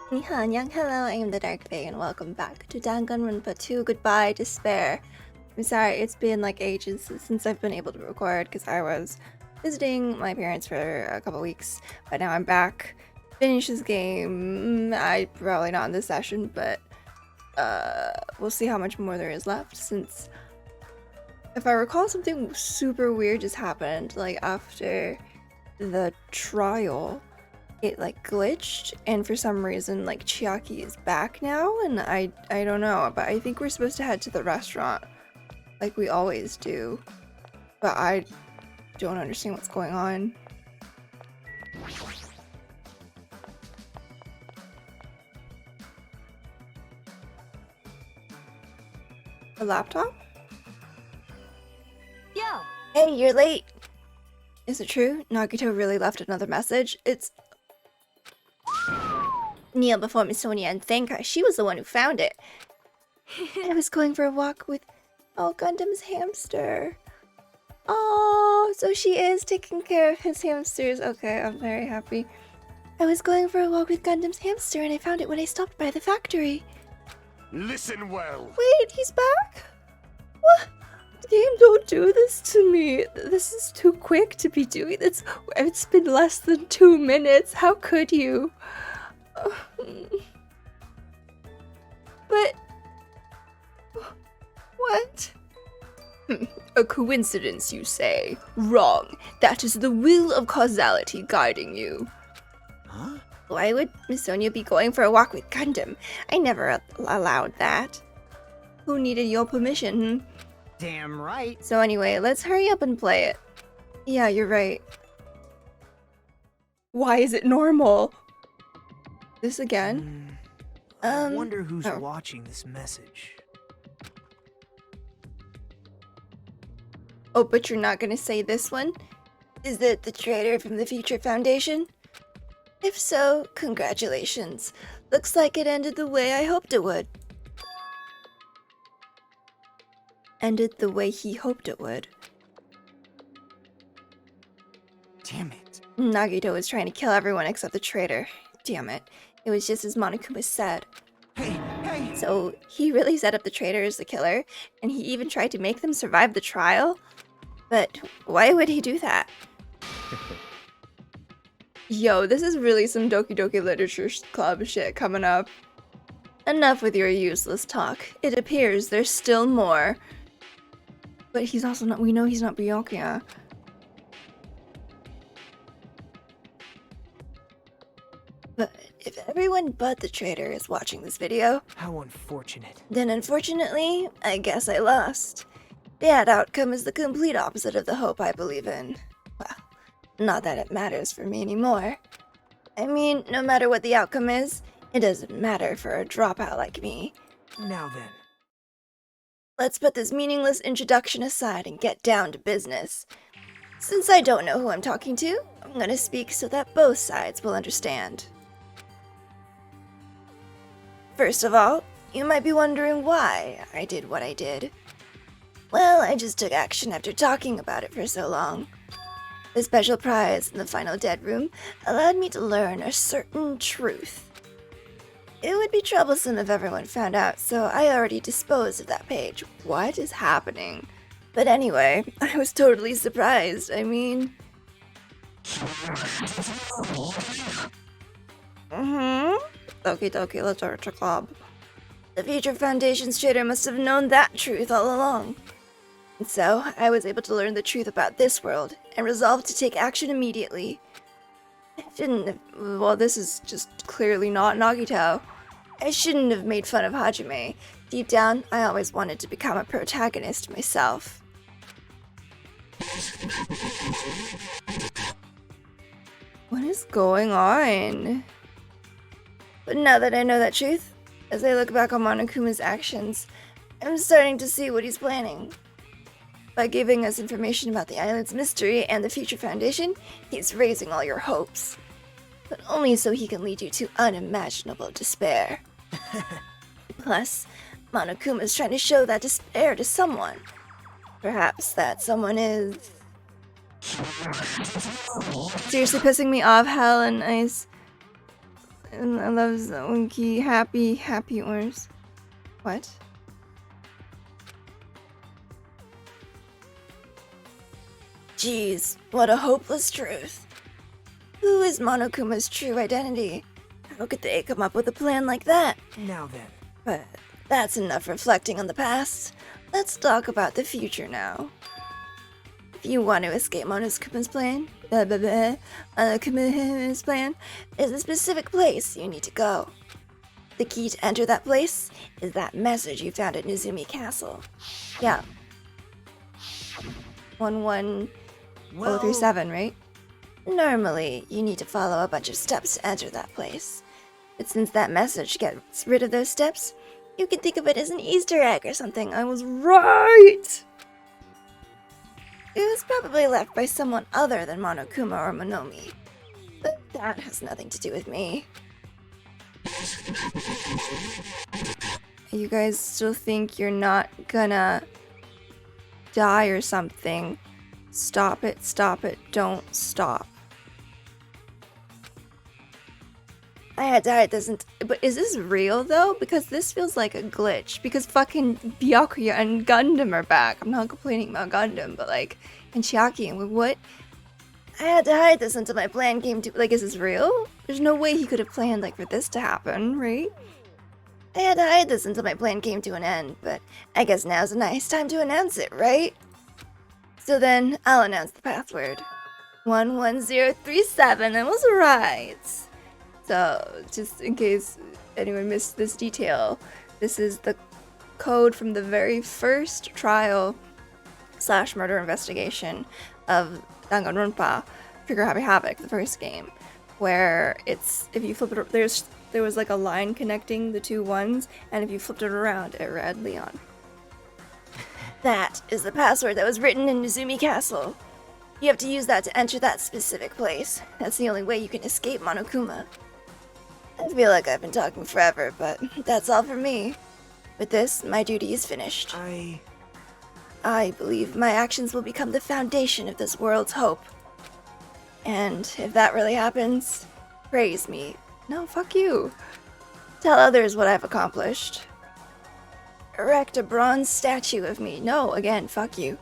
Hello, I am the Dark Fae, and welcome back to Danganronpa 2 Goodbye Despair. I'm sorry, it's been like ages since I've been able to record because I was visiting my parents for a couple weeks, but now I'm back. Finish this game. I probably not in this session, but we'll see how much more there is left, since if I recall, something super weird just happened, like after the trial. It like glitched, and for some reason like Chiaki is back now, and I don't know, but I think we're supposed to head to the restaurant like we always do, but I don't understand what's going on. A laptop? Yo! Hey, you're late! Is it true? Nagito really left another message? It's... Kneel before Miss Sonia and thank her. She was the one who found it. I was going for a walk with... Oh, Gundam's hamster. Oh, so she is taking care of his hamsters. Okay, I'm very happy. I was going for a walk with Gundam's hamster and I found it when I stopped by the factory. Listen well. Wait, he's back? What? Game, don't do this to me. This is too quick to be doing this. It's been less than 2 minutes. How could you? But... What? A coincidence, you say? Wrong. That is the will of causality guiding you. Huh? Why would Miss Sonia be going for a walk with Gundam? I never allowed that. Who needed your permission? Damn right. So anyway, let's hurry up and play it. Yeah, you're right. Why is it normal? This again? I wonder who's oh. watching this message. Oh, but you're not gonna say this one? Is it the traitor from the Future Foundation? If so, congratulations. Looks like it ended the way I hoped it would. Ended the way he hoped it would. Damn it. Nagito was trying to kill everyone except the traitor. Damn it. It was just as Monokuma said. Hey! So he really set up the traitor as the killer, and he even tried to make them survive the trial? But why would he do that? Yo, this is really some Doki Doki Literature Club shit coming up. Enough with your useless talk. It appears there's still more. But he's also not- we know he's not Byakuya. But if everyone but the traitor is watching this video, How unfortunate. then unfortunately, I guess I lost. That outcome is the complete opposite of the hope I believe in. Well, not that it matters for me anymore. I mean, no matter what the outcome is, it doesn't matter for a dropout like me. Now then. Let's put this meaningless introduction aside and get down to business. Since I don't know who I'm talking to, I'm gonna speak so that both sides will understand. First of all, you might be wondering why I did what I did. Well, I just took action after talking about it for so long. The special prize in the final dead room allowed me to learn a certain truth. It would be troublesome if everyone found out, so I already disposed of that page. What is happening? But anyway, I was totally surprised. I mean... Okay, let's start a club. The Future Foundation's traitor must have known that truth all along. And so, I was able to learn the truth about this world, and resolved to take action immediately. I shouldn't have... Well, this is just clearly not Nagito. I shouldn't have made fun of Hajime. Deep down, I always wanted to become a protagonist myself. What is going on? But now that I know that truth, as I look back on Monokuma's actions, I'm starting to see what he's planning. By giving us information about the island's mystery and the Future Foundation, he's raising all your hopes. But only so he can lead you to unimaginable despair. Plus, Monokuma's trying to show that despair to someone. Perhaps that someone is... Seriously pissing me off, Hell and Ice. And I love the winky, happy oars. What? Jeez, what a hopeless truth. Who is Monokuma's true identity? How could they come up with a plan like that? Now then. But that's enough reflecting on the past. Let's talk about the future now. If you want to escape Monokuma's plan, Kuma's plan is a specific place you need to go. The key to enter that place is that message you found at Nizumi Castle. Yeah. 11037, right? Normally, you need to follow a bunch of steps to enter that place. But since that message gets rid of those steps, you can think of it as an Easter egg or something. I was right! It was probably left by someone other than Monokuma or Monomi. But that has nothing to do with me. You guys still think you're not gonna die or something? Stop it, don't stop. I had to hide this, but is this real though? Because this feels like a glitch. Because fucking Byakuya and Gundam are back. I'm not complaining about Gundam, but like, and Chiaki, and what? I had to hide this until my plan came to, like, is this real? There's no way he could have planned, like, for this to happen, right? I had to hide this until my plan came to an end, but I guess now's a nice time to announce it, right? So then, I'll announce the password. 11037, I was right. So, just in case anyone missed this detail, this is the code from the very first trial / murder investigation of Danganronpa, Trigger Happy Havoc, the first game, where it's, if you flip it, there was like a line connecting the two ones, and if you flipped it around, it read Leon. That is the password that was written in Nizumi Castle. You have to use that to enter that specific place. That's the only way you can escape Monokuma. I feel like I've been talking forever, but that's all for me. With this, my duty is finished. I believe my actions will become the foundation of this world's hope. And if that really happens, praise me. No, fuck you. Tell others what I've accomplished. Erect a bronze statue of me. No, again, fuck you.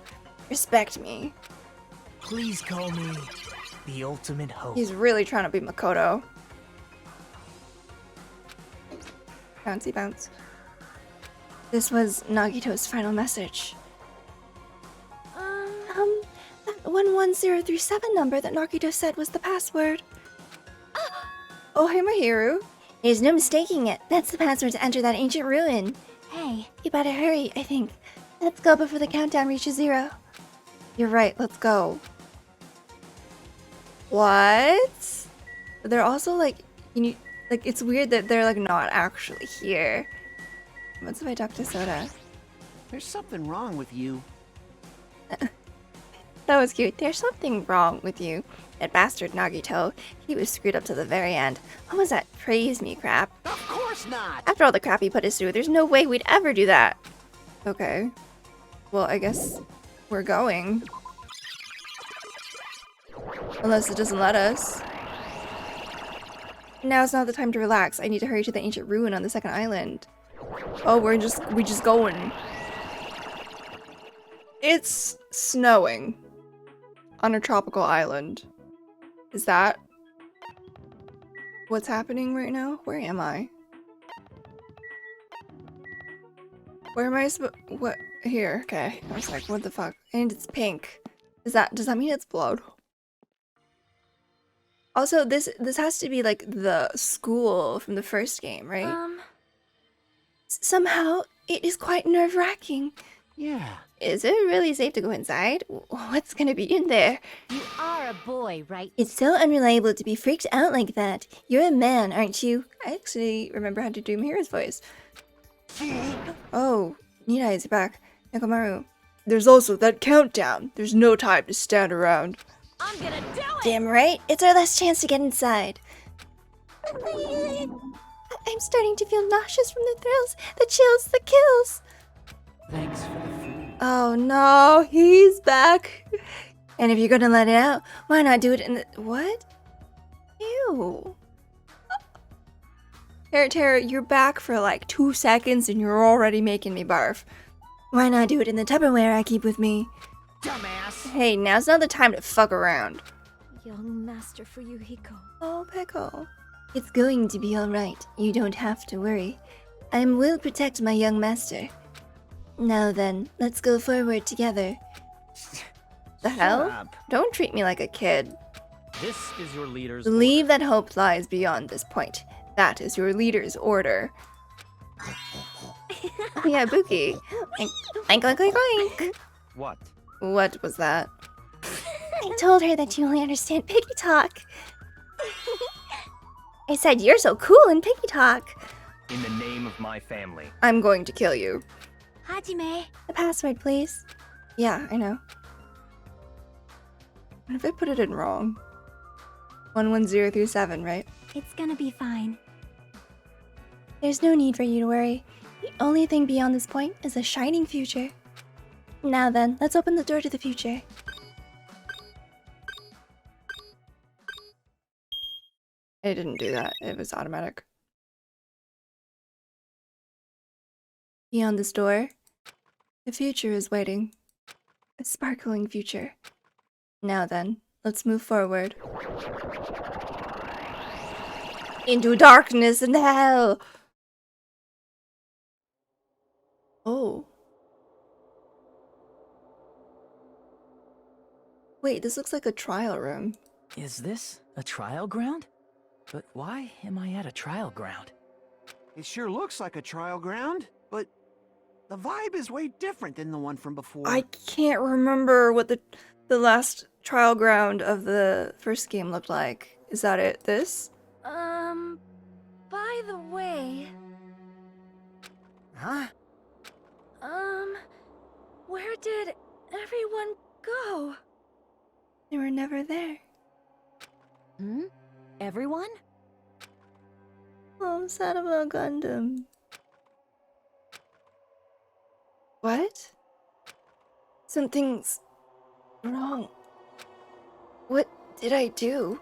Respect me. Please call me the ultimate hope. He's really trying to be Makoto. Bouncy bounce. This was Nagito's final message. That 11037 number that Nagito said was the password. Oh, hey, Mahiru. There's no mistaking it. That's the password to enter that ancient ruin. Hey, you better hurry, I think. Let's go before the countdown reaches 0. You're right, let's go. What? They're also like, like, it's weird that they're like not actually here. What's if I talk to Soda? There's something wrong with you. That was cute. There's something wrong with you. That bastard Nagito. He was screwed up to the very end. What was that praise me crap? Of course not! After all the crap he put us through, there's no way we'd ever do that. Okay. Well, I guess we're going. Unless it doesn't let us. Now's not the time to relax. I need to hurry to the ancient ruin on the second island. Oh, we just going. It's snowing on a tropical island. Is that what's happening right now? Where am I? Where am I what? Here. Okay. I was like, what the fuck? And it's pink. Does that mean it's blood? Also, this has to be like the school from the first game, right? Somehow, it is quite nerve-wracking. Yeah. Is it really safe to go inside? What's gonna be in there? You are a boy, right? It's so unreliable to be freaked out like that. You're a man, aren't you? I actually remember how to do Mihira's voice. Oh, Nina is back. Nekomaru. There's also that countdown. There's no time to stand around. I'm gonna do it! Damn right. It's our last chance to get inside. I'm starting to feel nauseous from the thrills, the chills, the kills. Thanks for the food. Oh no, he's back. And if you're gonna let it out, why not do it in the— what? Ew. Tara, you're back for like 2 seconds and you're already making me barf. Why not do it in the Tupperware I keep with me? Dumbass! Hey, now's not the time to fuck around. Young master Fuyuhiko. Oh, Pickle. It's going to be alright. You don't have to worry. I will protect my young master. Now then, let's go forward together. The hell? Up. Don't treat me like a kid. This is your leader's Believe that hope lies beyond this point. That is your leader's order. Yeah, Buki. Oink, oink, oink, oink. What? What was that? I told her that you only understand piggy talk. I said you're so cool in piggy talk. In the name of my family. I'm going to kill you. Hajime. The password, please. Yeah, I know. What if I put it in wrong? 11037, right? It's gonna be fine. There's no need for you to worry. The only thing beyond this point is a shining future. Now then, let's open the door to the future. I didn't do that. It was automatic. Beyond this door, the future is waiting. A sparkling future. Now then, let's move forward. Into darkness and hell! Oh. Wait, this looks like a trial room. Is this a trial ground? But why am I at a trial ground? It sure looks like a trial ground, but the vibe is way different than the one from before. I can't remember what the last trial ground of the first game looked like. Is that it? This? By the way, Huh? where did everyone go? They were never there. Hmm? Everyone? Oh, I'm sad about Gundam. What? Something's wrong. What did I do?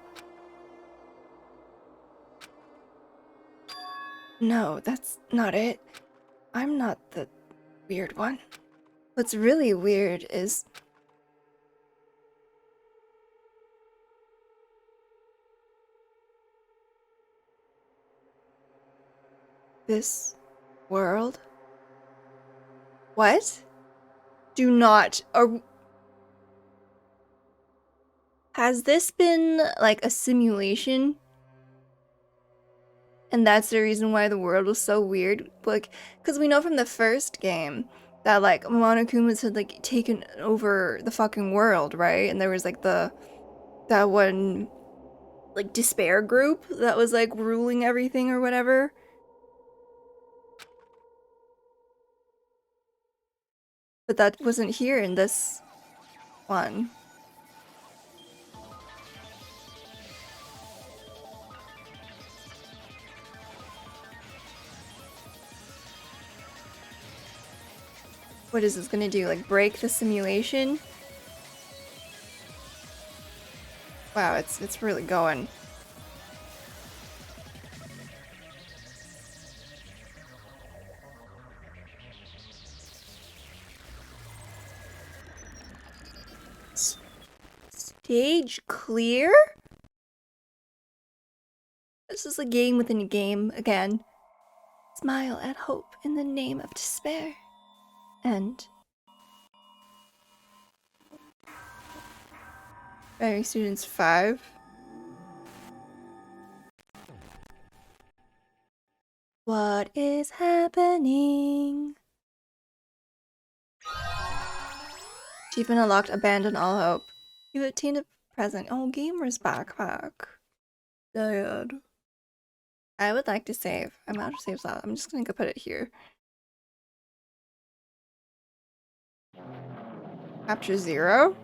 No, that's not it. I'm not the weird one. What's really weird is... this world? What? Do not... Has this been, like, a simulation? And that's the reason why the world was so weird? Like, because we know from the first game that, like, Monokumas had, like, taken over the fucking world, right? And there was, like, that one, like, despair group that was, like, ruling everything or whatever. But that wasn't here in this one. What is this gonna do? Like, break the simulation? Wow, it's really going. Stage clear? This is a game within a game again. Smile at hope in the name of despair. End. Fairy Students 5. What is happening? Achievement unlocked, abandon all hope. You've obtained a present. Oh, gamer's backpack. Dad. I would like to save. I'm out of save slot. I'm just gonna go put it here. Chapter 0?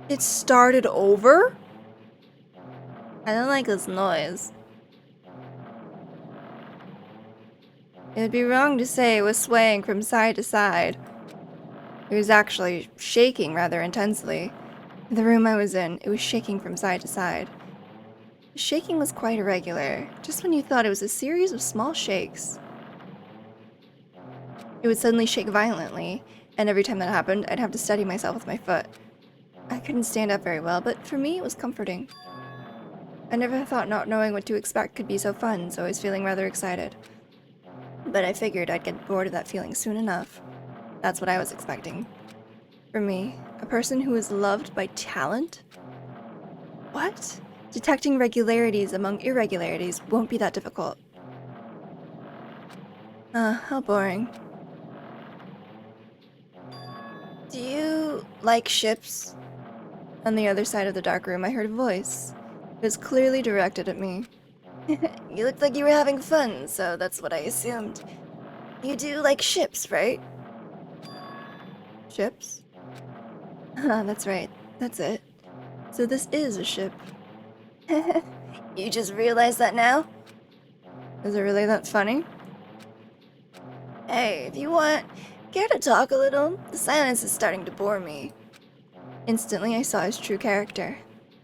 It started over? I don't like this noise. It would be wrong to say it was swaying from side to side. It was actually shaking rather intensely. The room I was in, it was shaking from side to side. The shaking was quite irregular, just when you thought it was a series of small shakes. It would suddenly shake violently, and every time that happened, I'd have to steady myself with my foot. I couldn't stand up very well, but for me, it was comforting. I never thought not knowing what to expect could be so fun, so I was feeling rather excited. But I figured I'd get bored of that feeling soon enough. That's what I was expecting. For me, a person who is loved by talent? What? Detecting regularities among irregularities won't be that difficult. How boring. Do you like ships? On the other side of the dark room, I heard a voice. It was clearly directed at me. You looked like you were having fun, so that's what I assumed. You do like ships, right? Ships? That's right. That's it. So this is a ship. You just realized that now? Is it really that funny? Hey, if you want, care to talk a little? The silence is starting to bore me. Instantly, I saw his true character.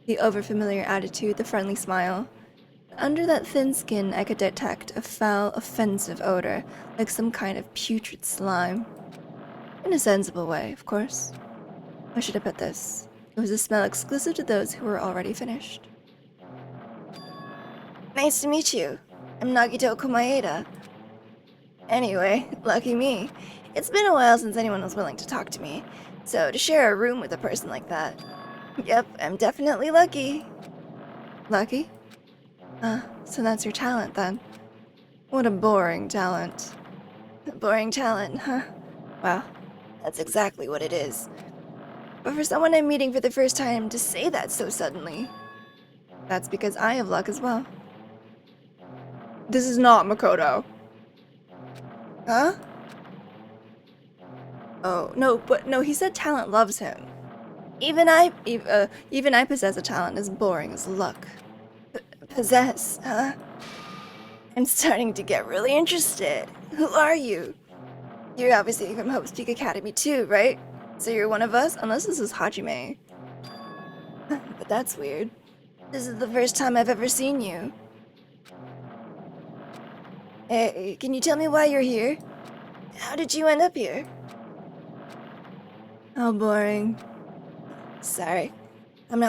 The overfamiliar attitude, the friendly smile. Under that thin skin, I could detect a foul, offensive odor, like some kind of putrid slime. In a sensible way, of course. How should I put this? It was a smell exclusive to those who were already finished. Nice to meet you. I'm Nagito Komaeda. Anyway, lucky me. It's been a while since anyone was willing to talk to me, so to share a room with a person like that... Yep, I'm definitely lucky. Lucky? So that's your talent then. What a boring talent. A boring talent, huh? Well, that's exactly what it is. But for someone I'm meeting for the first time to say that so suddenly... That's because I have luck as well. This is not Makoto. Huh? Oh, no, but no, he said talent loves him. Even I possess a talent as boring as luck. Possess, huh? I'm starting to get really interested. Who are you? You're obviously from Hope's Peak Academy too, right? So you're one of us? Unless this is Hajime. But that's weird. This is the first time I've ever seen you. Hey, can you tell me why you're here? How did you end up here? How boring. Sorry. I'm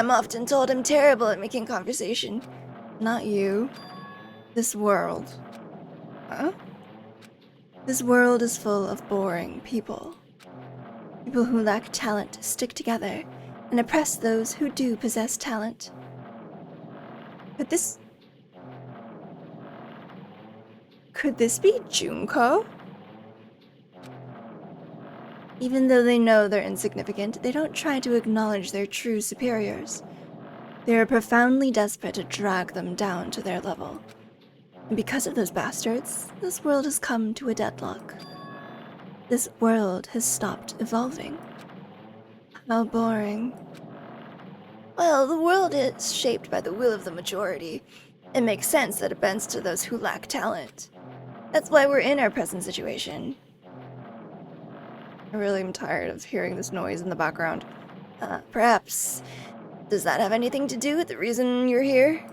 often told I'm terrible at making conversation. Not you. This world. Huh? This world is full of boring people. People who lack talent stick together and oppress those who do possess talent. Could this be Junko? Even though they know they're insignificant, they don't try to acknowledge their true superiors. They are profoundly desperate to drag them down to their level. And because of those bastards, this world has come to a deadlock. This world has stopped evolving. How boring. Well, the world is shaped by the will of the majority. It makes sense that it bends to those who lack talent. That's why we're in our present situation. I really am tired of hearing this noise in the background. Perhaps... Does that have anything to do with the reason you're here?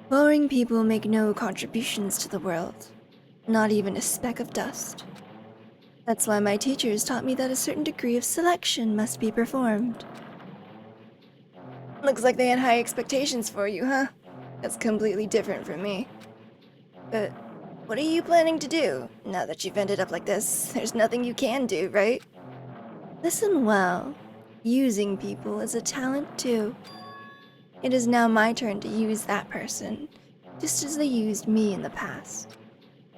Boring people make no contributions to the world. Not even a speck of dust. That's why my teachers taught me that a certain degree of selection must be performed. Looks like they had high expectations for you, huh? That's completely different from me. But what are you planning to do? Now that you've ended up like this, there's nothing you can do, right? Listen well. Using people is a talent too. It is now my turn to use that person, just as they used me in the past.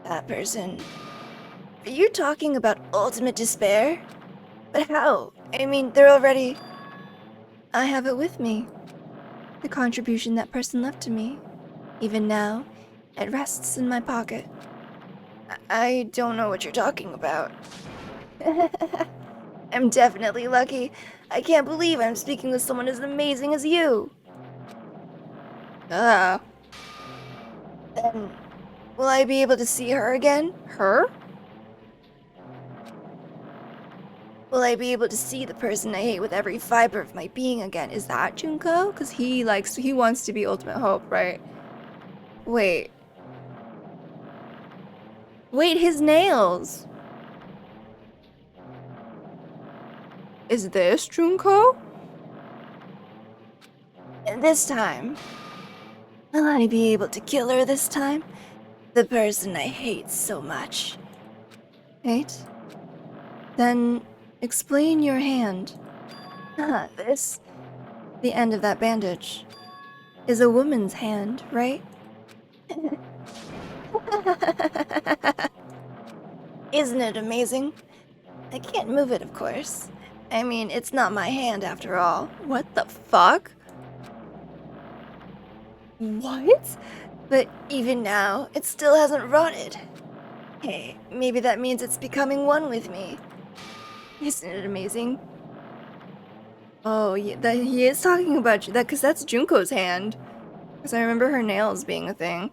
That person... Are you talking about ultimate despair? But how? I mean, they're already... I have it with me. The contribution that person left to me. Even now, it rests in my pocket. I don't know what you're talking about. I'm definitely lucky. I can't believe I'm speaking with someone as amazing as you. Then, will I be able to see her again? Her? Will I be able to see the person I hate with every fiber of my being again? Is that Junko? Because he wants to be Ultimate Hope, right? Wait. Wait, his nails! Is this Junko? And this time, will I be able to kill her this time? The person I hate so much. Hate? Then explain your hand. This, the end of that bandage, is a woman's hand, right? Isn't it amazing? I can't move it, of course. I mean, it's not my hand after all. What the fuck? What? But even now, it still hasn't rotted. Hey, maybe that means it's becoming one with me. Isn't it amazing? Oh, yeah, he is talking about that, because that's Junko's hand. Because I remember her nails being a thing.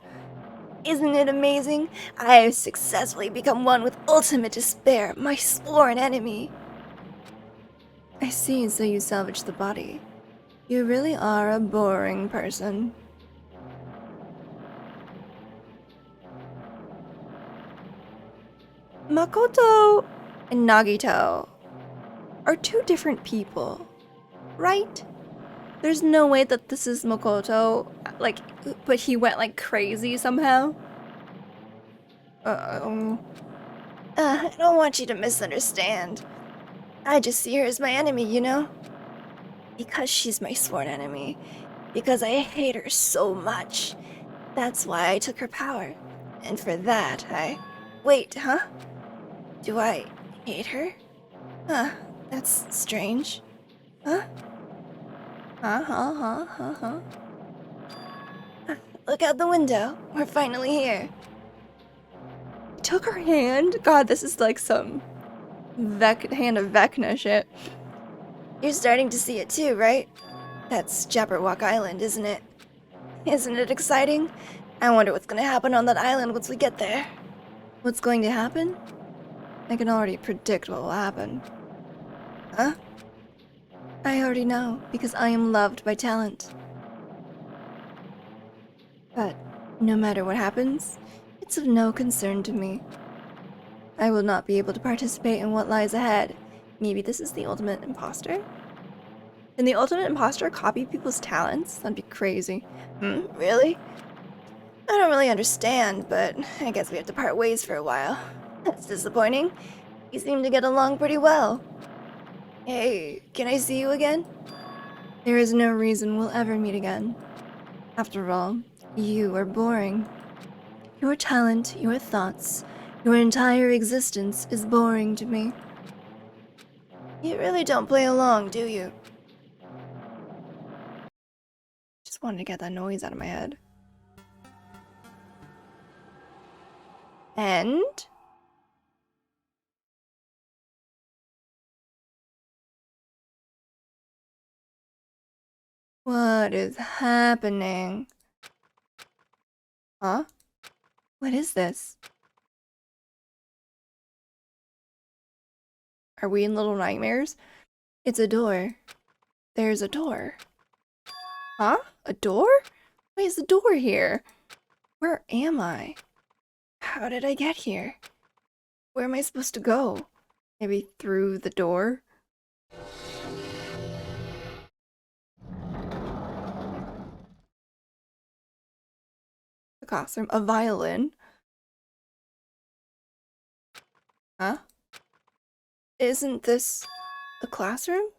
Isn't it amazing? I have successfully become one with ultimate despair, my sworn enemy. I see, so you salvaged the body. You really are a boring person. Makoto and Nagito are two different people, right? There's no way that this is Makoto, like, but he went like crazy somehow. I don't want you to misunderstand. I just see her as my enemy, you know? Because she's my sworn enemy. Because I hate her so much. That's why I took her power. And for that, Wait, huh? Do I hate her? Huh, that's strange. Huh? Look out the window. We're finally here. Took her hand? God, this is like some hand of Vecna shit. You're starting to see it too, right? That's Jabberwock Island, isn't it? Isn't it exciting? I wonder what's gonna happen on that island once we get there. What's going to happen? I can already predict what will happen. Huh? I already know, because I am loved by talent. But no matter what happens, it's of no concern to me. I will not be able to participate in what lies ahead. Maybe this is the ultimate imposter? Can the ultimate imposter copy people's talents? That'd be crazy. Really? I don't really understand, but I guess we have to part ways for a while. That's disappointing. You seem to get along pretty well. Hey, can I see you again? There is no reason we'll ever meet again. After all, you are boring. Your talent, your thoughts, your entire existence is boring to me. You really don't play along, do you? Just wanted to get that noise out of my head. And? What is happening? Huh? What is this? Are we in Little Nightmares? It's a door. There's a door. Huh? A door? Why is the door here? Where am I? How did I get here? Where am I supposed to go? Maybe through the door? The classroom. A violin? Huh? Isn't this a classroom?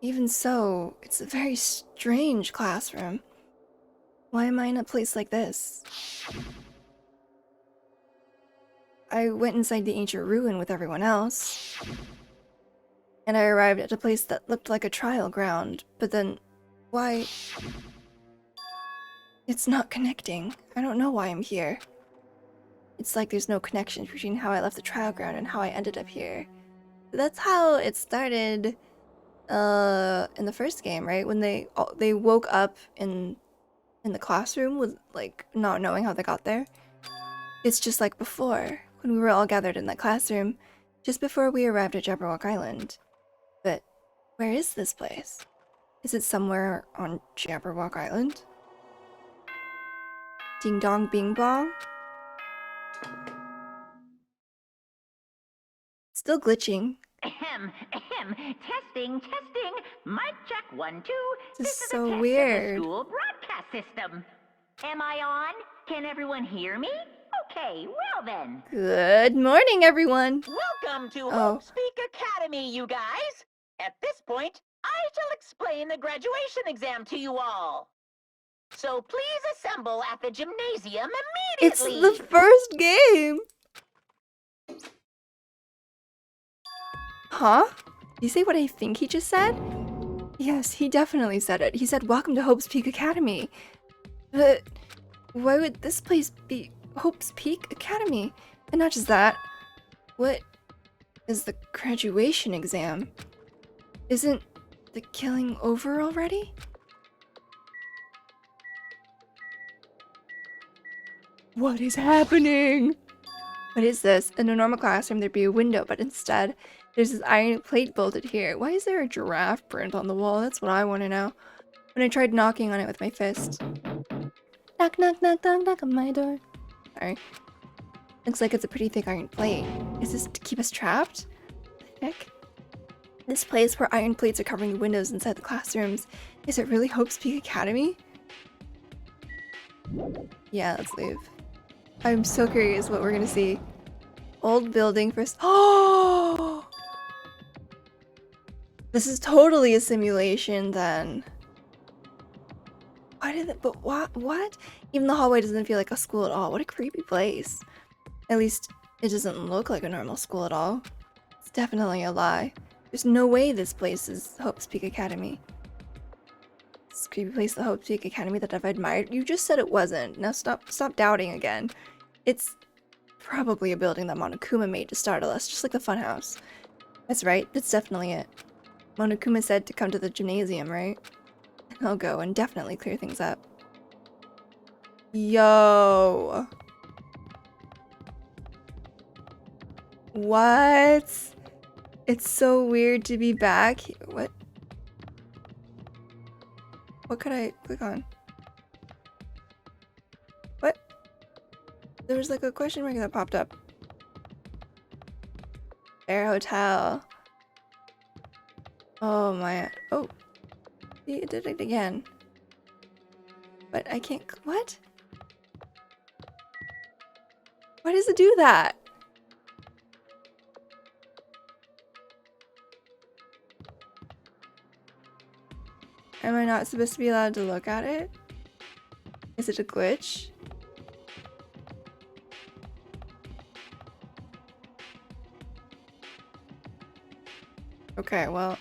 Even so, it's a very strange classroom. Why am I in a place like this? I went inside the ancient ruin with everyone else. And I arrived at a place that looked like a trial ground, but then... why... It's not connecting. I don't know why I'm here. It's like there's no connection between how I left the trial ground and how I ended up here. That's how it started in the first game, right? When they woke up in the classroom with like not knowing how they got there. It's just like before, when we were all gathered in that classroom, just before we arrived at Jabberwock Island. But where is this place? Is it somewhere on Jabberwock Island? Ding dong bing bong? Still glitching. Ahem, ahem. Testing, testing. Mic check 1, 2. This is is so a test weird. Of the school broadcast system. Am I on? Can everyone hear me? Okay, well then. Good morning, everyone. Welcome to Oh. Hope Speak Academy, you guys. At this point, I shall explain the graduation exam to you all. So please assemble at the gymnasium It's immediately. the first game. Huh? Did you say what I think he just said? Yes, he definitely said it. He said, "Welcome to Hope's Peak Academy." But why would this place be Hope's Peak Academy? And not just that, what is the graduation exam? Isn't the killing over already? What is happening? What is this? In a normal classroom, there'd be a window, but instead, there's this iron plate bolted here. Why is there a giraffe print on the wall? That's what I want to know. When I tried knocking on it with my fist. Knock, knock, knock, knock, knock on my door. Sorry. Looks like it's a pretty thick iron plate. Is this to keep us trapped? Heck? This place where iron plates are covering the windows inside the classrooms. Is it really Hope's Peak Academy? Yeah, let's leave. I'm so curious what we're gonna see. Old building first. Oh! This is totally a simulation then. Why did it? But what? Even the hallway doesn't feel like a school at all. What a creepy place. At least it doesn't look like a normal school at all. It's definitely a lie. There's no way this place is Hope's Peak Academy. This creepy place, the Hope's Peak Academy that I've admired. You just said it wasn't. Now stop doubting again. It's probably a building that Monokuma made to startle us, just like the funhouse. That's right, that's definitely it. Monokuma said to come to the gymnasium, right? I'll go and definitely clear things up. Yo! What? It's so weird to be back. What? What could I click on? What? There was like a question mark that popped up. Air Hotel. Oh my. Oh. See, it did it again. But I can't. What? Why does it do that? Am I not supposed to be allowed to look at it? Is it a glitch? Okay, well,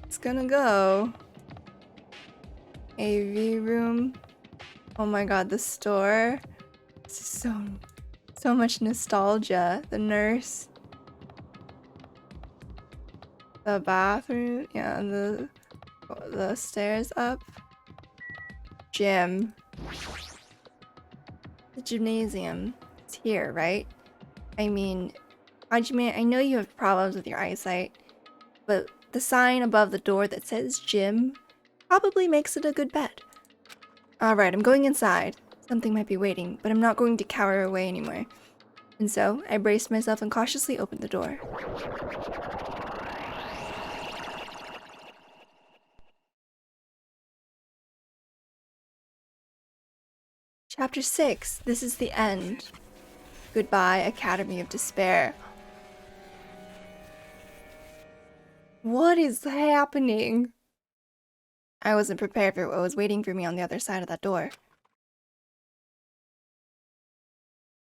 it's gonna go. AV room. Oh my god, the store. This is so much nostalgia. The nurse. The bathroom. Yeah, the stairs up. Gym. The gymnasium. It's here, right? I mean, Hajime, I know you have problems with your eyesight, but the sign above the door that says gym probably makes it a good bet. Alright, I'm going inside. Something might be waiting, but I'm not going to cower away anymore. And so, I braced myself and cautiously opened the door. Chapter 6. This is the end. Goodbye, Academy of Despair. What is happening? I wasn't prepared for what was waiting for me on the other side of that door.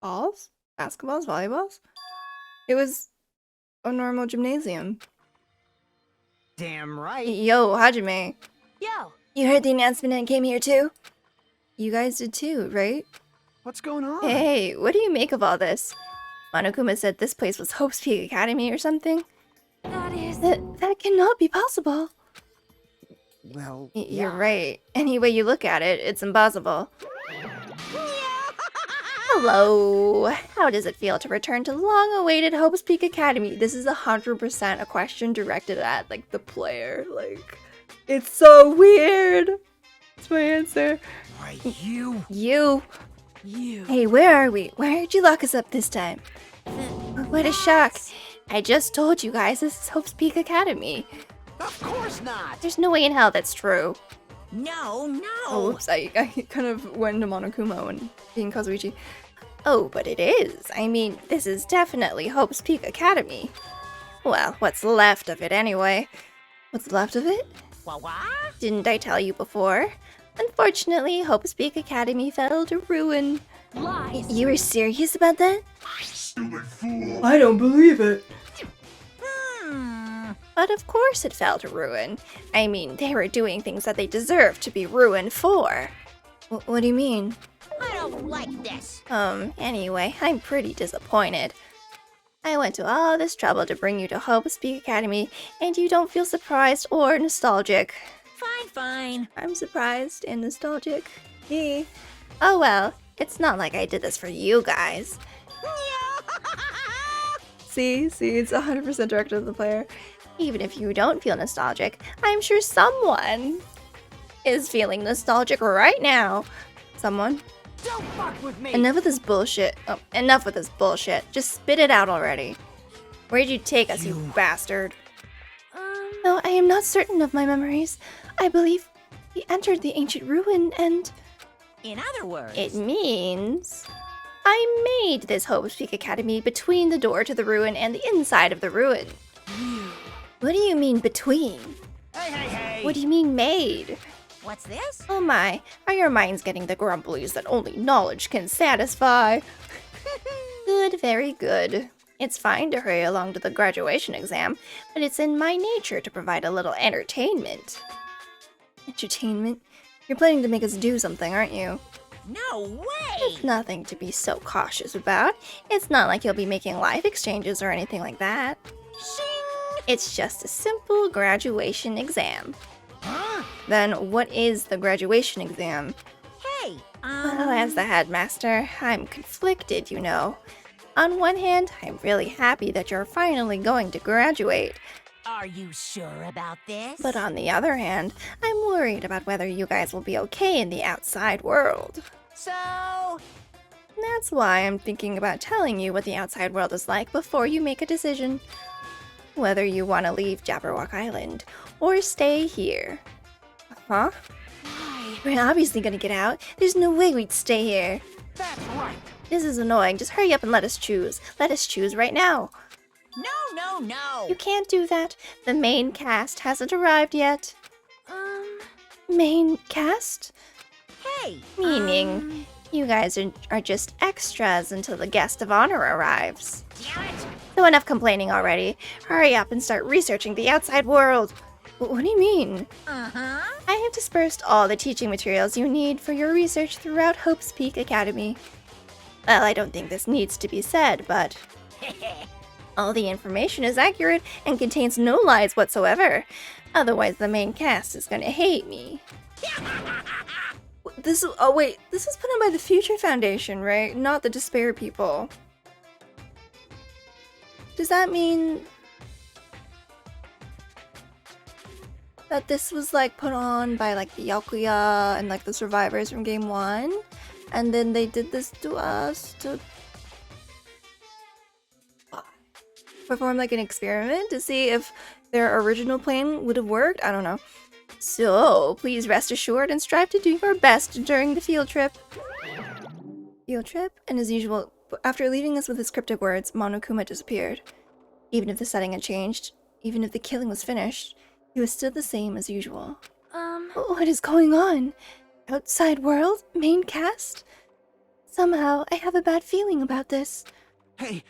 Balls? Basketballs? Volleyballs? It was a normal gymnasium. Damn right. Yo, Hajime. Yo! You heard the announcement and came here too? You guys did too, right? What's going on? Hey, what do you make of all this? Monokuma said this place was Hope's Peak Academy or something? That is... That cannot be possible. Well, You're right. Any way you look at it, it's impossible. Hello. How does it feel to return to long-awaited Hope's Peak Academy? This is 100% a question directed at, like, the player. Like, it's so weird. That's my answer. Why, you. You. You. Hey, where are we? Why did you lock us up this time? What a shock. I just told you guys this is Hope's Peak Academy. Of course not! There's no way in hell that's true. No. Oh, oops, I kind of went into Monokuma and being Kazuichi. Oh, but it is. I mean, this is definitely Hope's Peak Academy. Well, what's left of it anyway? What's left of it? What? Didn't I tell you before? Unfortunately, Hope's Peak Academy fell to ruin. Lies. You were serious about that? Stupid fool! I don't believe it. Hmm. But of course it fell to ruin. I mean, they were doing things that they deserved to be ruined for. What do you mean? I don't like this. Anyway, I'm pretty disappointed. I went to all this trouble to bring you to Hope's Peak Academy, and you don't feel surprised or nostalgic. Fine. I'm surprised and nostalgic. Hey. Oh well, it's not like I did this for you guys. See, it's 100% directed at the player. Even if you don't feel nostalgic, I'm sure someone is feeling nostalgic right now. Someone? Don't fuck with me! Enough with this bullshit. Oh, enough with this bullshit. Just spit it out already. Where'd you take us, you bastard? Though I am not certain of my memories, I believe we entered the ancient ruin and... In other words, It means... I made this Hope's Peak Academy between the door to the ruin and the inside of the ruin. What do you mean between? Hey! What do you mean made? what's this? Oh my, are your minds getting the grumblies that only knowledge can satisfy? Good, very good. It's fine to hurry along to the graduation exam, but it's in my nature to provide a little entertainment. Entertainment? You're planning to make us do something, aren't you? No way! It's nothing to be so cautious about. It's not like you'll be making life exchanges or anything like that. Shing! It's just a simple graduation exam. Huh? Then what is the graduation exam? Hey, Well, as the headmaster, I'm conflicted, you know. On one hand, I'm really happy that you're finally going to graduate. Are you sure about this? But on the other hand, I'm worried about whether you guys will be okay in the outside world. So, That's why I'm thinking about telling you what the outside world is like before you make a decision. Whether you want to leave Jabberwock Island or stay here. Huh? We're obviously gonna get out. There's no way we'd stay here. That's right! This is annoying. Just hurry up and let us choose. Let us choose right now. no. You can't do that. The main cast hasn't arrived yet. Main cast? Hey, Meaning, you guys are just extras until the guest of honor arrives. damn it! So enough complaining already. Hurry up and start researching the outside world. What do you mean? Uh-huh. I have dispersed all the teaching materials you need for your research throughout Hope's Peak Academy. Well, I don't think this needs to be said, but all the information is accurate and contains no lies whatsoever. Otherwise, the main cast is gonna hate me. This was put on by the Future Foundation, right? Not the Despair people. Does that mean that this was like put on by like the Yakuya and like the survivors from game 1? And then they did this to us to perform like an experiment to see if their original plan would have worked? I don't know. So, please rest assured and strive to do your best during the field trip. Field trip? And as usual, after leaving us with his cryptic words, Monokuma disappeared. Even if the setting had changed, even if the killing was finished, he was still the same as usual. What is going on? Outside world? Main cast? Somehow, I have a bad feeling about this. Hey!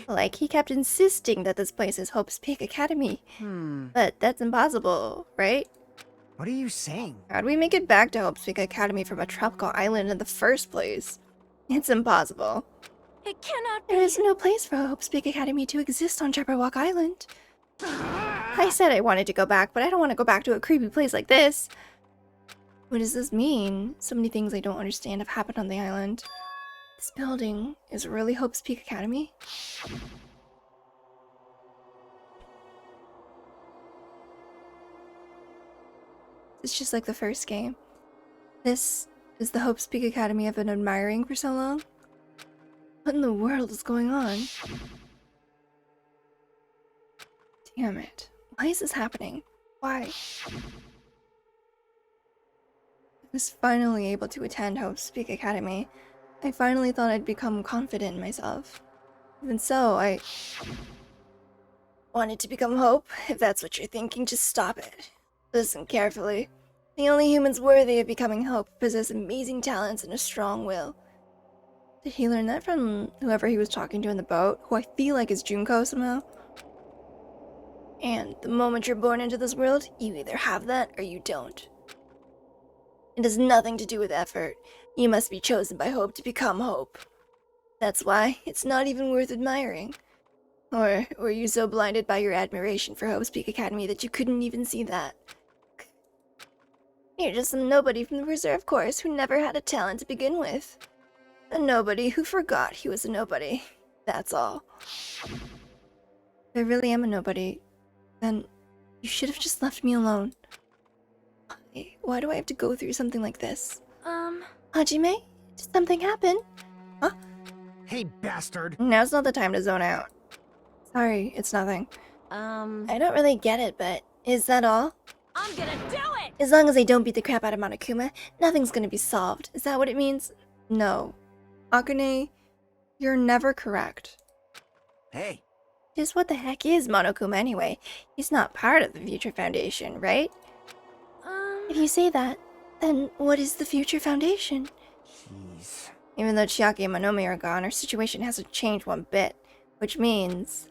Like, he kept insisting that this place is Hope's Peak Academy. But that's impossible, right? What are you saying? How'd we make it back to Hope's Peak Academy from a tropical island in the first place? It's impossible. It cannot There is no place for Hope's Peak Academy to exist on Jabberwock Island. I said I wanted to go back, but I don't want to go back to a creepy place like this. What does this mean? So many things I don't understand have happened on the island. This building is really Hope's Peak Academy? It's just like the first game. This is the Hope's Peak Academy I've been admiring for so long? What in the world is going on? Damn it. Why is this happening? Why? I was finally able to attend Hope's Peak Academy. I finally thought I'd become confident in myself. Even so, I wanted to become Hope. If that's what you're thinking, just stop it. Listen carefully. The only humans worthy of becoming Hope possess amazing talents and a strong will. Did he learn that from whoever he was talking to in the boat, who I feel like is Junko somehow? And the moment you're born into this world, you either have that or you don't. It has nothing to do with effort. You must be chosen by Hope to become Hope. That's why it's not even worth admiring. Or were you so blinded by your admiration for Hope's Peak Academy that you couldn't even see that? You're just some nobody from the reserve course who never had a talent to begin with. A nobody who forgot he was a nobody. That's all. If I really am a nobody, then you should have just left me alone. Why do I have to go through something like this? Hajime? Did something happen? Huh? Hey, bastard! Now's not the time to zone out. Sorry, it's nothing. I don't really get it, but is that all? I'm gonna do it! As long as I don't beat the crap out of Monokuma, nothing's gonna be solved. Is that what it means? No. Akane, you're never correct. Hey, Just what the heck is Monokuma anyway? He's not part of the Future Foundation, right? If you say that, then what is the Future Foundation? jeez. Even though Chiaki and Monomi are gone, our situation hasn't changed one bit. Which means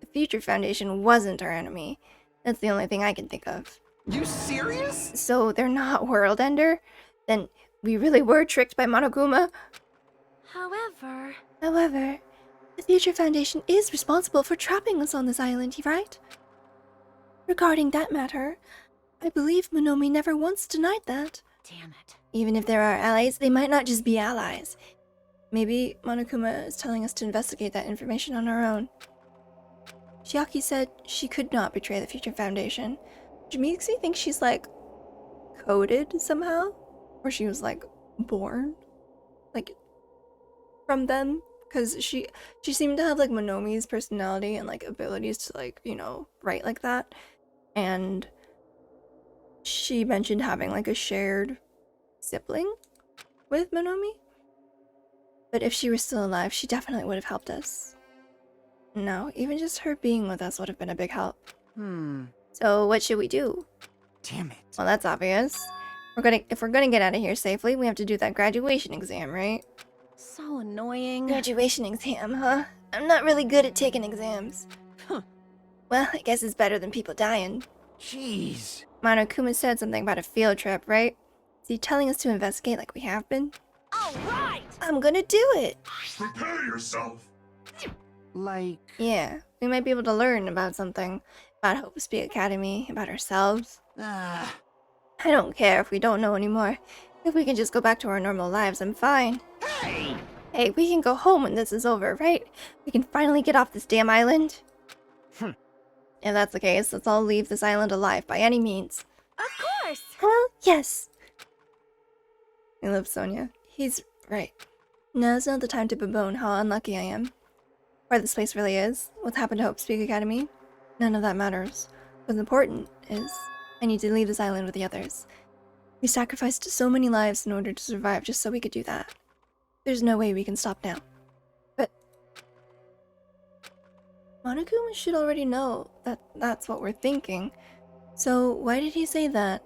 the Future Foundation wasn't our enemy. That's the only thing I can think of. You serious? So they're not World Ender? Then we really were tricked by Monokuma? However, the Future Foundation is responsible for trapping us on this island, right? Regarding that matter, I believe Monomi never once denied that. Damn it. Even if there are allies, they might not just be allies. Maybe Monokuma is telling us to investigate that information on our own. Chiaki said she could not betray the Future Foundation, which makes me think she's like coded somehow, or she was like born like from them, because she seemed to have like Monomi's personality and like abilities to like, you know, write like that. And she mentioned having like a shared sibling with Monomi. But if she were still alive, she definitely would have helped us. No, even just her being with us would have been a big help. So what should we do? Damn it. Well, that's obvious. If we're gonna get out of here safely, we have to do that graduation exam, right? So annoying. Graduation exam, huh? I'm not really good at taking exams. Well, I guess it's better than people dying. Jeez. Monokuma said something about a field trip, right? Is he telling us to investigate like we have been? All right! I'm gonna do it! Prepare yourself. Like, Yeah, we might be able to learn about something. About Hope's Peak Academy, about ourselves. uh, I don't care if we don't know anymore. If we can just go back to our normal lives, I'm fine. hey! Hey, we can go home when this is over, right? We can finally get off this damn island. If that's the case, let's all leave this island alive by any means. Of course! Hell yes! I love Sonia. He's right. Now's not the time to bemoan how unlucky I am. Where this place really is, what's happened to Hope's Peak Academy, none of that matters. What's important is I need to leave this island with the others. We sacrificed so many lives in order to survive just so we could do that. There's no way we can stop now. But Monokuma should already know that that's what we're thinking. So why did he say that?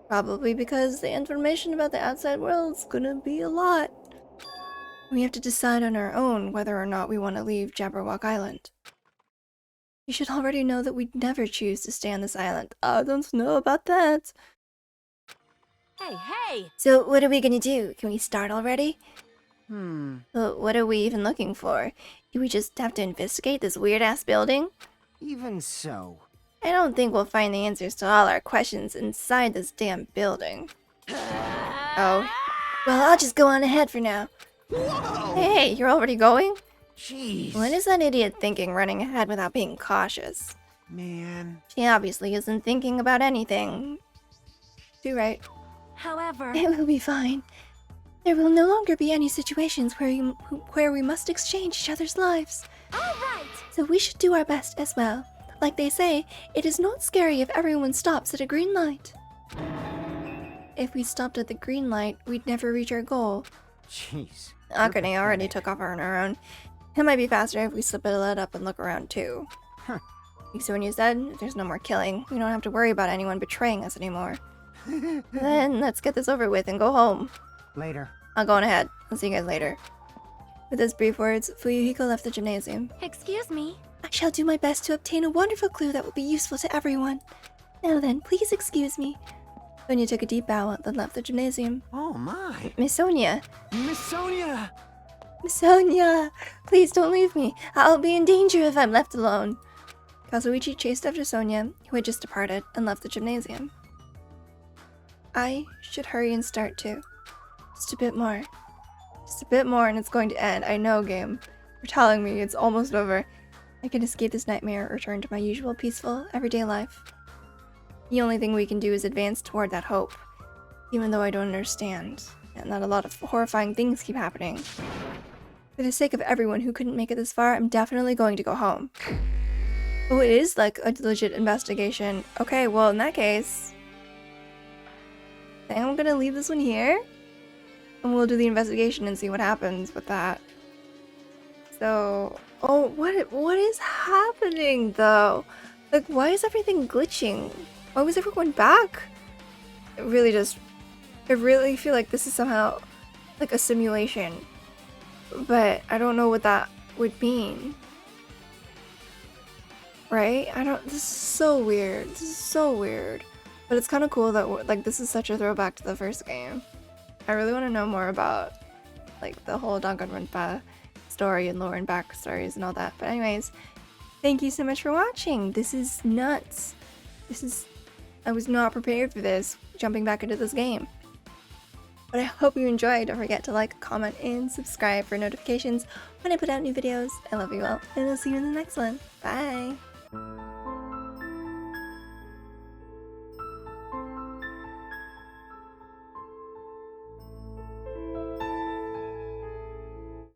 Probably because the information about the outside world's gonna be a lot. We have to decide on our own whether or not we want to leave Jabberwock Island. You should already know that we'd never choose to stay on this island. I don't know about that. Hey! So what are we gonna do? Can we start already? Hmm. Well, what are we even looking for? Do we just have to investigate this weird-ass building? Even so. I don't think we'll find the answers to all our questions inside this damn building. Oh. Well, I'll just go on ahead for now. Whoa! Hey, you're already going? Jeez. What is that idiot thinking running ahead without being cautious? Man. She obviously isn't thinking about anything. Too right. However, It will be fine. There will no longer be any situations where we must exchange each other's lives. all right. So we should do our best as well. Like they say, it is not scary if everyone stops at a green light. If we stopped at the green light, we'd never reach our goal. Jeez. Akane already took off on her own. It might be faster if we split it up and look around too. Huh. So when you said, if there's no more killing, we don't have to worry about anyone betraying us anymore. Then let's get this over with and go home. Later. I'll go on ahead. I'll see you guys later. With those brief words, Fuyuhiko left the gymnasium. Excuse me. I shall do my best to obtain a wonderful clue that will be useful to everyone. Now then, please excuse me. Sonia took a deep bow, then left the gymnasium. Oh my. Miss Sonia! Miss Sonia! Miss Sonia! Please don't leave me. I'll be in danger if I'm left alone. Kazuichi chased after Sonia, who had just departed, and left the gymnasium. I should hurry and start too. Just a bit more. Just a bit more and it's going to end. I know, game. You're telling me it's almost over. I can escape this nightmare or return to my usual peaceful, everyday life. The only thing we can do is advance toward that hope. Even though I don't understand, and that a lot of horrifying things keep happening. For the sake of everyone who couldn't make it this far, I'm definitely going to go home. Oh, it is like a legit investigation. Okay, well in that case, I think I'm gonna leave this one here. And we'll do the investigation and see what happens with that. So, oh, what is happening though? Like, why is everything glitching? Why was everyone back? I really feel like this is somehow like a simulation. But I don't know what that would mean. Right? this is so weird. This is so weird. But it's kind of cool that like this is such a throwback to the first game. I really want to know more about like the whole Danganronpa story and lore and backstories and all that. But anyways, thank you so much for watching. This is nuts. I was not prepared for this, jumping back into this game. But I hope you enjoyed. Don't forget to like, comment, and subscribe for notifications when I put out new videos. I love you all, and I'll see you in the next one. Bye!